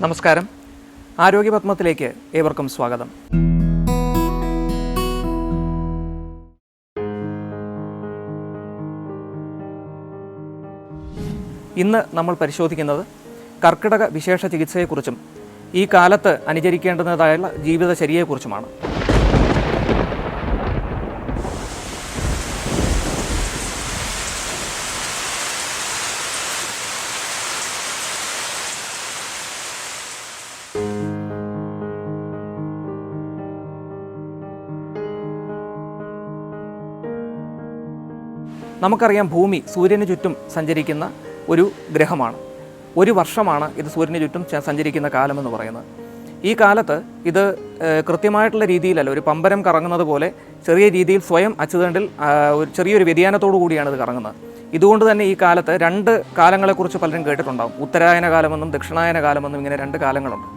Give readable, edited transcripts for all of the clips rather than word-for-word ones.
നമസ്കാരം. ആരോഗ്യപത്മത്തിലേക്ക് ഏവർക്കും സ്വാഗതം. ഇന്ന് നമ്മൾ പരിശോധിക്കുന്നത് കർക്കിടക വിശേഷ ചികിത്സയെക്കുറിച്ചും ഈ കാലത്ത് അനുചരിക്കേണ്ടതായുള്ള ജീവിതചര്യയെക്കുറിച്ചുമാണ്. നമുക്കറിയാം, ഭൂമി സൂര്യന് ചുറ്റും സഞ്ചരിക്കുന്ന ഒരു ഗ്രഹമാണ്. ഒരു വർഷമാണ് ഇത് സൂര്യന് ചുറ്റും സഞ്ചരിക്കുന്ന കാലമെന്ന് പറയുന്നത്. ഈ കാലത്ത് ഇത് കൃത്യമായിട്ടുള്ള രീതിയിലല്ല, ഒരു പമ്പരം കറങ്ങുന്നത് പോലെ ചെറിയ രീതിയിൽ സ്വയം അച്ചുതണ്ടിൽ ചെറിയൊരു വ്യതിയാനത്തോടു കൂടിയാണ് ഇത് കറങ്ങുന്നത്. ഇതുകൊണ്ട് തന്നെ ഈ കാലത്ത് രണ്ട് കാലങ്ങളെക്കുറിച്ച് പലരും കേട്ടിട്ടുണ്ടാകും. ഉത്തരായന കാലമെന്നും ദക്ഷിണായന കാലമെന്നും ഇങ്ങനെ രണ്ട് കാലങ്ങളുണ്ട്.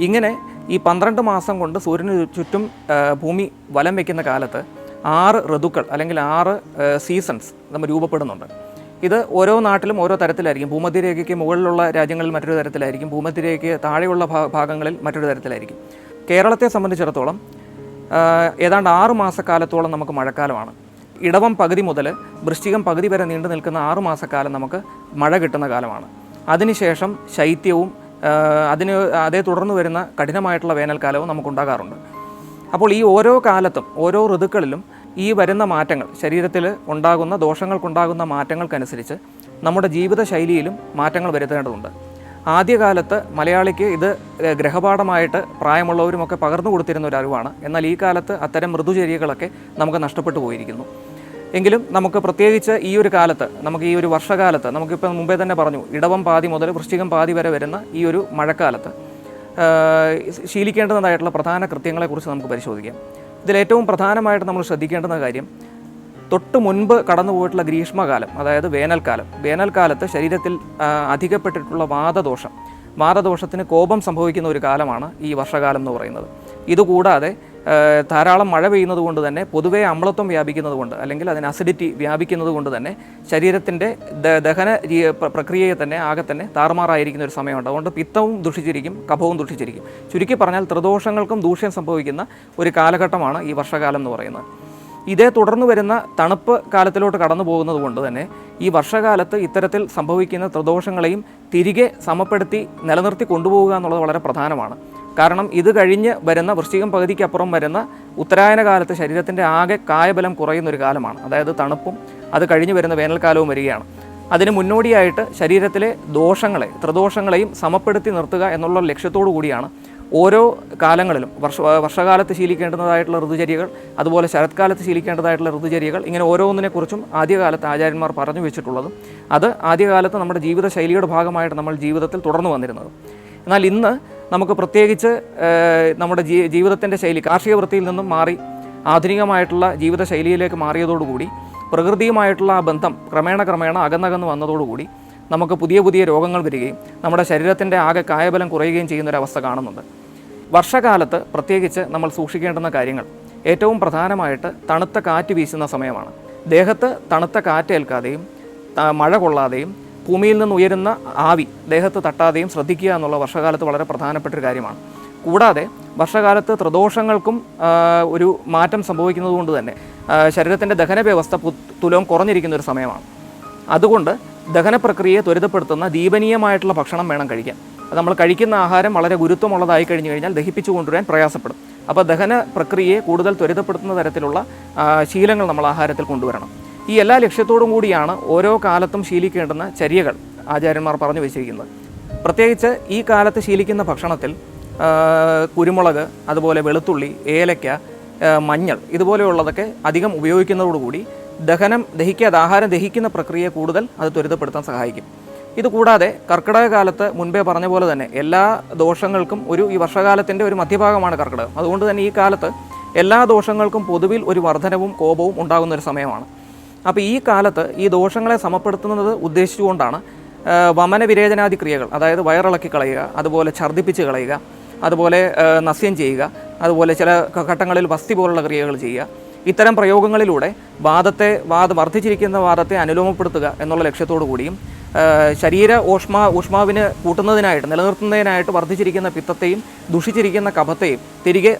ഇങ്ങനെ ഈ 12 മാസം കൊണ്ട് സൂര്യന് ചുറ്റും ഭൂമി വലം വയ്ക്കുന്ന കാലത്ത് 6 ഋതുക്കൾ അല്ലെങ്കിൽ 6 സീസൺസ് നമ്മൾ രൂപപ്പെടുന്നുണ്ട്. ഇത് ഓരോ നാട്ടിലും ഓരോ തരത്തിലായിരിക്കും. ഭൂമധ്യരേഖയ്ക്ക് മുകളിലുള്ള രാജ്യങ്ങളിൽ മറ്റൊരു തരത്തിലായിരിക്കും, ഭൂമധ്യരേഖയ്ക്ക് താഴെയുള്ള ഭാഗങ്ങളിൽ മറ്റൊരു തരത്തിലായിരിക്കും. കേരളത്തെ സംബന്ധിച്ചിടത്തോളം ഏതാണ്ട് 6 മാസക്കാലത്തോളം നമുക്ക് മഴക്കാലമാണ്. ഇടവം പകുതി മുതൽ വൃശ്ചികം പകുതി വരെ നീണ്ടു നിൽക്കുന്ന 6 മാസക്കാലം നമുക്ക് മഴ കിട്ടുന്ന കാലമാണ്. അതിനുശേഷം ശൈത്യവും അതേ തുടർന്ന് വരുന്ന കഠിനമായിട്ടുള്ള വേനൽക്കാലവും നമുക്കുണ്ടാകാറുണ്ട്. അപ്പോൾ ഈ ഓരോ കാലത്തും ഓരോ ഋതുക്കളിലും ഈ വരുന്ന മാറ്റങ്ങൾ, ശരീരത്തിൽ ഉണ്ടാകുന്ന ദോഷങ്ങൾക്കുണ്ടാകുന്ന മാറ്റങ്ങൾക്കനുസരിച്ച് നമ്മുടെ ജീവിതശൈലിയിലും മാറ്റങ്ങൾ വരുത്തേണ്ടതുണ്ട്. ആദ്യകാലത്ത് മലയാളിക്ക് ഇത് ഗ്രഹപാഠമായിട്ട് പ്രായമുള്ളവരുമൊക്കെ പകർന്നു കൊടുത്തിരുന്ന ഒരു അറിവാണ്. എന്നാൽ ഈ കാലത്ത് അത്തരം മൃദുചര്യകളൊക്കെ നമുക്ക് നഷ്ടപ്പെട്ടു പോയിരിക്കുന്നു. എങ്കിലും നമുക്ക് പ്രത്യേകിച്ച് ഈ ഒരു കാലത്ത്, നമുക്ക് ഈ ഒരു വർഷകാലത്ത്, നമുക്കിപ്പോൾ മുമ്പേ തന്നെ പറഞ്ഞു, ഇടവം പാതി മുതൽ വൃശ്ചികം പാതി വരെ വരുന്ന ഈ ഒരു മഴക്കാലത്ത് ശീലിക്കേണ്ടതായിട്ടുള്ള പ്രധാന കൃത്യങ്ങളെക്കുറിച്ച് നമുക്ക് പരിശോധിക്കാം. ഇതിലേറ്റവും പ്രധാനമായിട്ട് നമ്മൾ ശ്രദ്ധിക്കേണ്ടുന്ന കാര്യം, തൊട്ട് മുൻപ് കടന്നു പോയിട്ടുള്ള ഗ്രീഷ്മകാലം, അതായത് വേനൽക്കാലത്ത് ശരീരത്തിൽ അധികപ്പെട്ടിട്ടുള്ള വാതദോഷത്തിന് കോപം സംഭവിക്കുന്ന ഒരു കാലമാണ് ഈ വർഷകാലം എന്ന് പറയുന്നത്. ഇതുകൂടാതെ ധാരാളം മഴ പെയ്യുന്നത് കൊണ്ട് തന്നെ പൊതുവേ അമ്ലത്വം വ്യാപിക്കുന്നത് കൊണ്ട്, അല്ലെങ്കിൽ അതിന് അസിഡിറ്റി വ്യാപിക്കുന്നത് കൊണ്ട് തന്നെ ശരീരത്തിൻ്റെ ദഹന പ്രക്രിയയെ തന്നെ ആകെ തന്നെ താറുമാറായിരിക്കുന്ന ഒരു സമയമുണ്ട്. അതുകൊണ്ട് പിത്തവും ദുഷിച്ചിരിക്കും, കഫവും ദുഷിച്ചിരിക്കും. ചുരുക്കി പറഞ്ഞാൽ ത്രിദോഷങ്ങൾക്കും ദൂഷ്യം സംഭവിക്കുന്ന ഒരു കാലഘട്ടമാണ് ഈ വർഷകാലം എന്ന് പറയുന്നത്. ഇതേ തുടർന്ന് വരുന്ന തണുപ്പ് കാലത്തിലോട്ട് കടന്നു പോകുന്നത് കൊണ്ട് തന്നെ ഈ വർഷകാലത്ത് ഇത്തരത്തിൽ സംഭവിക്കുന്ന ത്രിദോഷങ്ങളെയും തിരികെ സമപ്പെടുത്തി നിലനിർത്തി കൊണ്ടുപോകുക എന്നുള്ളത് വളരെ പ്രധാനമാണ്. കാരണം ഇത് കഴിഞ്ഞ് വരുന്ന വൃശ്ചികം പകുതിക്കപ്പുറം വരുന്ന ഉത്തരായന കാലത്ത് ശരീരത്തിൻ്റെ ആകെ കായബലം കുറയുന്ന ഒരു കാലമാണ്. അതായത് തണുപ്പും അത് കഴിഞ്ഞ് വരുന്ന വേനൽക്കാലവും വരികയാണ്. അതിന് മുന്നോടിയായിട്ട് ശരീരത്തിലെ ത്രിദോഷങ്ങളെയും സമപ്പെടുത്തി നിർത്തുക എന്നുള്ള ലക്ഷ്യത്തോടു കൂടിയാണ് ഓരോ കാലങ്ങളിലും വർഷകാലത്ത് ശീലിക്കേണ്ടതായിട്ടുള്ള ഋതുചര്യകൾ, അതുപോലെ ശരത്കാലത്ത് ശീലിക്കേണ്ടതായിട്ടുള്ള ഋതുചര്യകൾ, ഇങ്ങനെ ഓരോന്നിനെക്കുറിച്ചും ആദ്യകാലത്ത് ആചാര്യന്മാർ പറഞ്ഞു വെച്ചിട്ടുള്ളതും അത് ആദ്യകാലത്ത് നമ്മുടെ ജീവിതശൈലിയുടെ ഭാഗമായിട്ട് നമ്മൾ ജീവിതത്തിൽ തുടർന്നു വന്നിരുന്നത്. എന്നാൽ ഇന്ന് നമുക്ക് പ്രത്യേകിച്ച് നമ്മുടെ ജീവിതത്തിൻ്റെ ശൈലി കാർഷിക വൃത്തിയിൽ നിന്നും മാറി ആധുനികമായിട്ടുള്ള ജീവിതശൈലിയിലേക്ക് മാറിയതോടുകൂടി പ്രകൃതിയുമായിട്ടുള്ള ആ ബന്ധം ക്രമേണ അകന്നകന്ന് വന്നതോടുകൂടി നമുക്ക് പുതിയ രോഗങ്ങൾ വരികയും നമ്മുടെ ശരീരത്തിൻ്റെ ആകെ കായബലം കുറയുകയും ചെയ്യുന്നൊരവസ്ഥ കാണുന്നുണ്ട്. വർഷകാലത്ത് പ്രത്യേകിച്ച് നമ്മൾ സൂക്ഷിക്കേണ്ടുന്ന കാര്യങ്ങൾ, ഏറ്റവും പ്രധാനമായിട്ട് തണുത്ത കാറ്റ് വീശുന്ന സമയമാണ്. ദേഹത്ത് തണുത്ത കാറ്റേൽക്കാതെയും മഴ കൊള്ളാതെയും ഭൂമിയിൽ നിന്ന് ഉയരുന്ന ആവി ദേഹത്ത് തട്ടാതെയും ശ്രദ്ധിക്കുക എന്നുള്ള വർഷകാലത്ത് വളരെ പ്രധാനപ്പെട്ടൊരു കാര്യമാണ്. കൂടാതെ വർഷകാലത്ത് ത്രിദോഷങ്ങൾക്കും ഒരു മാറ്റം സംഭവിക്കുന്നത് കൊണ്ട് തന്നെ ശരീരത്തിൻ്റെ ദഹന വ്യവസ്ഥ തുലവും കുറഞ്ഞിരിക്കുന്ന ഒരു സമയമാണ്. അതുകൊണ്ട് ദഹന പ്രക്രിയയെ ത്വരിതപ്പെടുത്തുന്ന ദീപനീയമായിട്ടുള്ള ഭക്ഷണം വേണം കഴിക്കാൻ. അത് നമ്മൾ കഴിക്കുന്ന ആഹാരം വളരെ ഗുരുത്വമുള്ളതായി കഴിഞ്ഞു കഴിഞ്ഞാൽ ദഹിപ്പിച്ചു കൊണ്ടുവരാൻ പ്രയാസപ്പെടും. അപ്പോൾ ദഹന പ്രക്രിയയെ കൂടുതൽ ത്വരിതപ്പെടുത്തുന്ന തരത്തിലുള്ള ശീലങ്ങൾ നമ്മൾ ആഹാരത്തിൽ കൊണ്ടുവരണം. ഈ എല്ലാ ലക്ഷ്യത്തോടും കൂടിയാണ് ഓരോ കാലത്തും ശീലിക്കേണ്ടുന്ന ചര്യകൾ ആചാര്യന്മാർ പറഞ്ഞു വെച്ചിരിക്കുന്നത്. പ്രത്യേകിച്ച് ഈ കാലത്ത് ശീലിക്കുന്ന ഭക്ഷണത്തിൽ കുരുമുളക്, അതുപോലെ വെളുത്തുള്ളി, ഏലയ്ക്ക, മഞ്ഞൾ ഇതുപോലെയുള്ളതൊക്കെ അധികം ഉപയോഗിക്കുന്നതോടുകൂടി ആഹാരം ദഹിക്കുന്ന പ്രക്രിയയെ കൂടുതൽ അത് ത്വരിതപ്പെടുത്താൻ സഹായിക്കും. ഇതുകൂടാതെ കർക്കിടക കാലത്ത് മുൻപേ പറഞ്ഞ പോലെ തന്നെ എല്ലാ ദോഷങ്ങൾക്കും ഈ വർഷകാലത്തിൻ്റെ ഒരു മധ്യഭാഗമാണ് കർക്കിടകം. അതുകൊണ്ട് തന്നെ ഈ കാലത്ത് എല്ലാ ദോഷങ്ങൾക്കും പൊതുവിൽ ഒരു വർധനവും കോപവും ഉണ്ടാകുന്ന ഒരു സമയമാണ്. അപ്പോൾ ഈ കാലത്ത് ഈ ദോഷങ്ങളെ സമപ്പെടുത്തുന്നത് ഉദ്ദേശിച്ചുകൊണ്ടാണ് വമന വിരേചനാദി ക്രിയകൾ, അതായത് വയറിളക്കി കളയുക, അതുപോലെ ഛർദ്ദിപ്പിച്ച് കളയുക, അതുപോലെ നസ്യം ചെയ്യുക, അതുപോലെ ചില ഘട്ടങ്ങളിൽ വസ്തി പോലുള്ള ക്രിയകൾ ചെയ്യുക. ഇത്തരം പ്രയോഗങ്ങളിലൂടെ വർദ്ധിച്ചിരിക്കുന്ന വാദത്തെ അനുലോമപ്പെടുത്തുക എന്നുള്ള ലക്ഷ്യത്തോടു കൂടിയും ശരീര ഊഷ്മാവിന് കൂട്ടുന്നതിനായിട്ട് നിലനിർത്തുന്നതിനായിട്ട് വർദ്ധിച്ചിരിക്കുന്ന പിത്തത്തെയും ദുഷിച്ചിരിക്കുന്ന കഫത്തെയും തിരികെ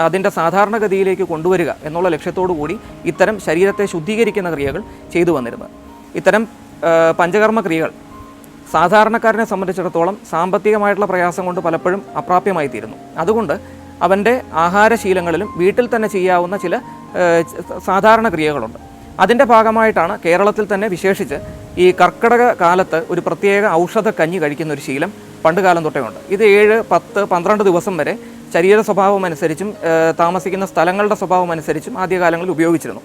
അതിൻ്റെ സാധാരണഗതിയിലേക്ക് കൊണ്ടുവരിക എന്നുള്ള ലക്ഷ്യത്തോടു കൂടി ഇത്തരം ശരീരത്തെ ശുദ്ധീകരിക്കുന്ന ക്രിയകൾ ചെയ്തു വന്നിരുന്നത്. ഇത്തരം പഞ്ചകർമ്മ ക്രിയകൾ സാധാരണക്കാരനെ സംബന്ധിച്ചിടത്തോളം സാമ്പത്തികമായിട്ടുള്ള പ്രയാസം കൊണ്ട് പലപ്പോഴും അപ്രാപ്യമായി തീരുന്നു. അതുകൊണ്ട് അവൻ്റെ ആഹാരശീലങ്ങളിലും വീട്ടിൽ തന്നെ ചെയ്യാവുന്ന ചില സാധാരണ ക്രിയകളുണ്ട്. അതിൻ്റെ ഭാഗമായിട്ടാണ് കേരളത്തിൽ തന്നെ വിശേഷിച്ച് ഈ കർക്കിടക കാലത്ത് ഒരു പ്രത്യേക ഔഷധ കഞ്ഞി കഴിക്കുന്ന ഒരു ശീലം പണ്ടുകാലം തൊട്ടേ ഉണ്ട്. ഇത് 7, 10, 12 ദിവസം വരെ ശരീര സ്വഭാവം അനുസരിച്ചും താമസിക്കുന്ന സ്ഥലങ്ങളുടെ സ്വഭാവം അനുസരിച്ചും ആദ്യകാലങ്ങളിൽ ഉപയോഗിച്ചിരുന്നു.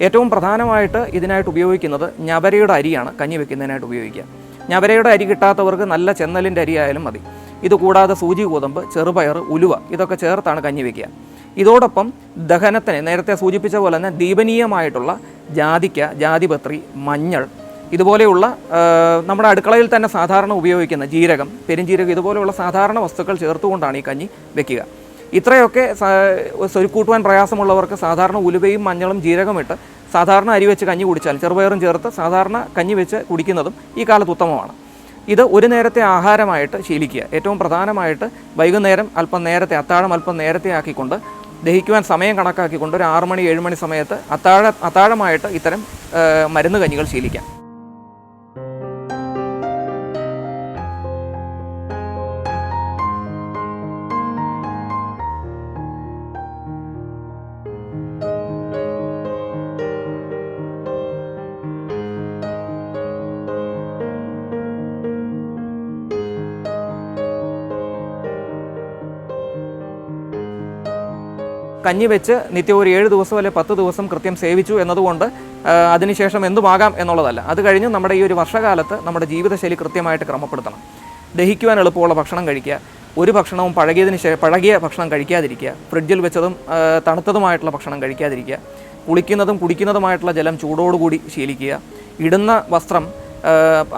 ഏറ്റവും പ്രധാനമായിട്ട് ഇതിനായിട്ട് ഉപയോഗിക്കുന്നത് ഞവരയുടെ അരിയാണ് കഞ്ഞി വെക്കുന്നതിനായിട്ട് ഉപയോഗിക്കുക. ഞവരയുടെ അരി കിട്ടാത്തവർക്ക് നല്ല ചെന്നലിൻ്റെ അരി ആയാലും മതി. ഇതുകൂടാതെ സൂചി ഗോതമ്പ്, ചെറുപയർ, ഉലുവ ഇതൊക്കെ ചേർത്താണ് കഞ്ഞി വയ്ക്കുക. ഇതോടൊപ്പം ദഹനത്തിന് നേരത്തെ സൂചിപ്പിച്ച പോലെ തന്നെ ദീപനീയമായിട്ടുള്ള ജാതിക്ക, ജാതിപത്രി, മഞ്ഞൾ ഇതുപോലെയുള്ള നമ്മുടെ അടുക്കളയിൽ തന്നെ സാധാരണ ഉപയോഗിക്കുന്ന ജീരകം, പെരുംജീരകം ഇതുപോലെയുള്ള സാധാരണ വസ്തുക്കൾ ചേർത്തുകൊണ്ടാണ് ഈ കഞ്ഞി വെക്കുക. ഇത്രയൊക്കെ സ്വരുക്കൂട്ടുവാൻ പ്രയാസമുള്ളവർക്ക് സാധാരണ ഉലുവയും മഞ്ഞളും ജീരകം ഇട്ട് സാധാരണ അരി വെച്ച് കഞ്ഞി കുടിച്ചാൽ ചെറുപയറും ചേർത്ത് സാധാരണ കഞ്ഞി വെച്ച് കുടിക്കുന്നതും ഈ കാലത്ത് ഉത്തമമാണ്. ഇത് ഒരു നേരത്തെ ആഹാരമായിട്ട് ശീലിക്കുക. ഏറ്റവും പ്രധാനമായിട്ട് വൈകുന്നേരം അല്പം നേരത്തെ അത്താഴം അല്പം നേരത്തെ ആക്കിക്കൊണ്ട് ദഹിക്കുവാൻ സമയം കണക്കാക്കിക്കൊണ്ട് ഒരു 6 മണി 7 മണി സമയത്ത് അത്താഴമായിട്ട് ഇത്തരം മരുന്ന് കഞ്ഞികൾ ശീലിക്കാം. കഞ്ഞി വെച്ച് നിത്യം ഒരു 7 ദിവസം അല്ലെങ്കിൽ 10 ദിവസം കൃത്യം സേവിച്ചു എന്നതുകൊണ്ട് അതിനുശേഷം എന്തുമാകാം എന്നുള്ളതല്ല. അത് കഴിഞ്ഞ് നമ്മുടെ ഈ ഒരു വർഷകാലത്ത് നമ്മുടെ ജീവിതശൈലി കൃത്യമായിട്ട് ക്രമപ്പെടുത്തണം. ദഹിക്കുവാൻ എളുപ്പമുള്ള ഭക്ഷണം കഴിക്കുക, ഒരു ഭക്ഷണവും പഴകിയ ഭക്ഷണം കഴിക്കാതിരിക്കുക, ഫ്രിഡ്ജിൽ വെച്ചതും തണുത്തതുമായിട്ടുള്ള ഭക്ഷണം കഴിക്കാതിരിക്കുക, കുളിക്കുന്നതും കുടിക്കുന്നതുമായിട്ടുള്ള ജലം ചൂടോടുകൂടി ശീലിക്കുക, ഇടുന്ന വസ്ത്രം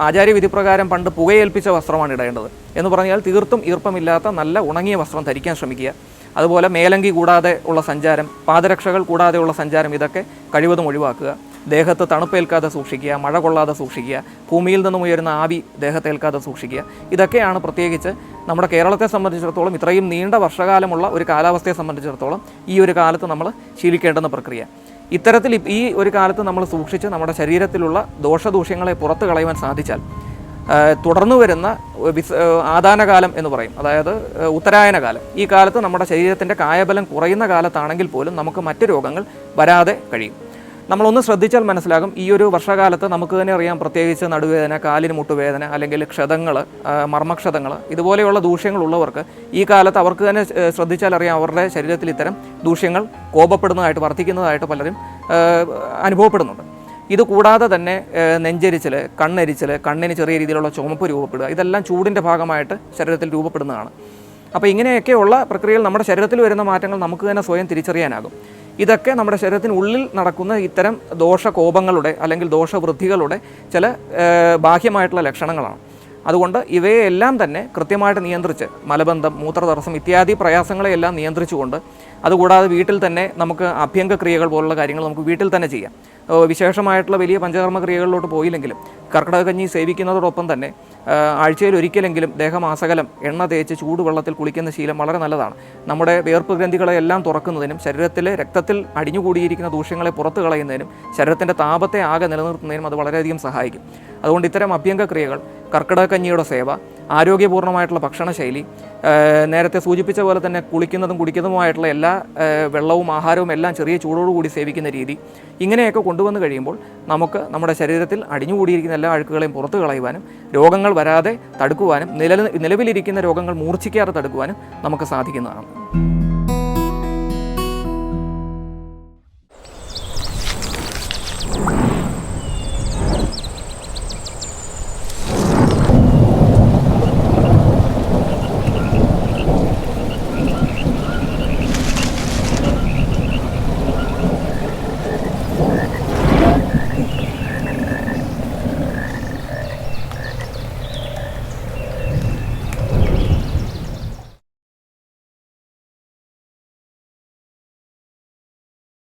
ആചാര്യവിധിപ്രകാരം പണ്ട് പുകയേൽപ്പിച്ച വസ്ത്രമാണ് ഇടേണ്ടത് എന്ന് പറഞ്ഞാൽ തീർത്തും ഈർപ്പമില്ലാത്ത നല്ല ഉണങ്ങിയ വസ്ത്രം ധരിക്കാൻ ശ്രമിക്കുക. അതുപോലെ മേലങ്കി കൂടാതെ ഉള്ള സഞ്ചാരം, പാദരക്ഷകൾ കൂടാതെയുള്ള സഞ്ചാരം ഇതൊക്കെ കഴിവതും ഒഴിവാക്കുക. ദേഹത്ത് തണുപ്പേൽക്കാതെ സൂക്ഷിക്കുക, മഴ കൊള്ളാതെ സൂക്ഷിക്കുക, ഭൂമിയിൽ നിന്നും ഉയരുന്ന ആവി ദേഹത്തേൽക്കാതെ സൂക്ഷിക്കുക. ഇതൊക്കെയാണ് പ്രത്യേകിച്ച് നമ്മുടെ കേരളത്തെ സംബന്ധിച്ചിടത്തോളം ഇത്രയും നീണ്ട വർഷകാലമുള്ള ഒരു കാലാവസ്ഥയെ സംബന്ധിച്ചിടത്തോളം ഈ ഒരു കാലത്ത് നമ്മൾ ശീലിക്കേണ്ടുന്ന പ്രക്രിയ. ഇത്തരത്തിൽ ഈ ഒരു കാലത്ത് നമ്മൾ സൂക്ഷിച്ച് നമ്മുടെ ശരീരത്തിലുള്ള ദോഷദൂഷ്യങ്ങളെ പുറത്തു കളയുവാൻ സാധിച്ചാൽ തുടർന്നു വരുന്ന ആദാനകാലം എന്ന് പറയും, അതായത് ഉത്തരായന കാലം, ഈ കാലത്ത് നമ്മുടെ ശരീരത്തിൻ്റെ കായബലം കുറയുന്ന കാലത്താണെങ്കിൽ പോലും നമുക്ക് മറ്റ് രോഗങ്ങൾ വരാതെ കഴിയും. നമ്മളൊന്ന് ശ്രദ്ധിച്ചാൽ മനസ്സിലാകും, ഈ ഒരു വർഷകാലത്ത് നമുക്ക് തന്നെ അറിയാം, പ്രത്യേകിച്ച് നടുവേദന, കാലിന് മുട്ടുവേദന, അല്ലെങ്കിൽ ക്ഷതങ്ങൾ, മർമ്മക്ഷതങ്ങൾ ഇതുപോലെയുള്ള ദൂഷ്യങ്ങളുള്ളവർക്ക് ഈ കാലത്ത് അവർക്ക് തന്നെ ശ്രദ്ധിച്ചാൽ അറിയാം അവരുടെ ശരീരത്തിൽ ഇത്തരം ദൂഷ്യങ്ങൾ കോപപ്പെടുന്നതായിട്ട് വർദ്ധിക്കുന്നതായിട്ട് പലരും അനുഭവപ്പെടുന്നുണ്ട്. ഇതുകൂടാതെ തന്നെ നെഞ്ചരിച്ചൽ, കണ്ണെരിച്ചൽ, കണ്ണിന് ചെറിയ രീതിയിലുള്ള ചുമപ്പ് രൂപപ്പെടുക, ഇതെല്ലാം ചൂടിൻ്റെ ഭാഗമായിട്ട് ശരീരത്തിൽ രൂപപ്പെടുന്നതാണ്. അപ്പോൾ ഇങ്ങനെയൊക്കെയുള്ള പ്രക്രിയയിൽ നമ്മുടെ ശരീരത്തിൽ വരുന്ന മാറ്റങ്ങൾ നമുക്ക് തന്നെ സ്വയം തിരിച്ചറിയാനാകും. ഇതൊക്കെ നമ്മുടെ ശരീരത്തിനുള്ളിൽ നടക്കുന്ന ഇത്തരം ദോഷകോപങ്ങളുടെ അല്ലെങ്കിൽ ദോഷവൃദ്ധികളുടെ ചില ബാഹ്യമായിട്ടുള്ള ലക്ഷണങ്ങളാണ്. അതുകൊണ്ട് ഇവയെല്ലാം തന്നെ കൃത്യമായിട്ട് നിയന്ത്രിച്ച് മലബന്ധം, മൂത്രതടസ്സം ഇത്യാദി പ്രയാസങ്ങളെയെല്ലാം നിയന്ത്രിച്ചുകൊണ്ട്, അതുകൂടാതെ വീട്ടിൽ തന്നെ നമുക്ക് അഭ്യംഗ ക്രിയകൾ പോലുള്ള കാര്യങ്ങൾ നമുക്ക് വീട്ടിൽ തന്നെ ചെയ്യാം. വിശേഷമായിട്ടുള്ള വലിയ പഞ്ചകർമ്മ ക്രിയകളിലോട്ട് പോയില്ലെങ്കിലും കർക്കിടക കഞ്ഞി സേവിക്കുന്നതോടൊപ്പം തന്നെ ആഴ്ചയിൽ ഒരിക്കലെങ്കിലും ദേഹമാസകലം എണ്ണ തേച്ച് ചൂടുവെള്ളത്തിൽ കുളിക്കുന്ന ശീലം വളരെ നല്ലതാണ്. നമ്മുടെ വിയർപ്പ് ഗ്രന്ഥികളെല്ലാം തുറക്കുന്നതിനും ശരീരത്തിലെ രക്തത്തിൽ അടിഞ്ഞുകൂടിയിരിക്കുന്ന ദൂഷ്യങ്ങളെ പുറത്തു കളയുന്നതിനും ശരീരത്തിൻ്റെ താപത്തെ ആകെ നിലനിർത്തുന്നതിനും അത് വളരെയധികം സഹായിക്കും. അതുകൊണ്ട് ഇത്തരം അഭ്യംഗ ക്രിയകൾ, കർക്കിടക കഞ്ഞിയുടെ സേവ, ആരോഗ്യപൂർണ്ണമായിട്ടുള്ള ഭക്ഷണശൈലി, നേരത്തെ സൂചിപ്പിച്ച പോലെ തന്നെ കുളിക്കുന്നതും കുടിക്കുന്നതുമായിട്ടുള്ള എല്ലാ വെള്ളവും ആഹാരവും എല്ലാം ചെറിയ ചൂടോടുകൂടി സേവിക്കുന്ന രീതി, ഇങ്ങനെയൊക്കെ കൊണ്ടുവന്ന് കഴിയുമ്പോൾ നമുക്ക് നമ്മുടെ ശരീരത്തിൽ അടിഞ്ഞുകൂടിയിരിക്കുന്ന എല്ലാ അഴുക്കുകളെയും പുറത്തു കളയുവാനും രോഗങ്ങൾ വരാതെ തടുക്കുവാനും നിലവിലിരിക്കുന്ന രോഗങ്ങൾ മൂർച്ഛിക്കാതെ തടുക്കുവാനും നമുക്ക് സാധിക്കുന്നതാണ്.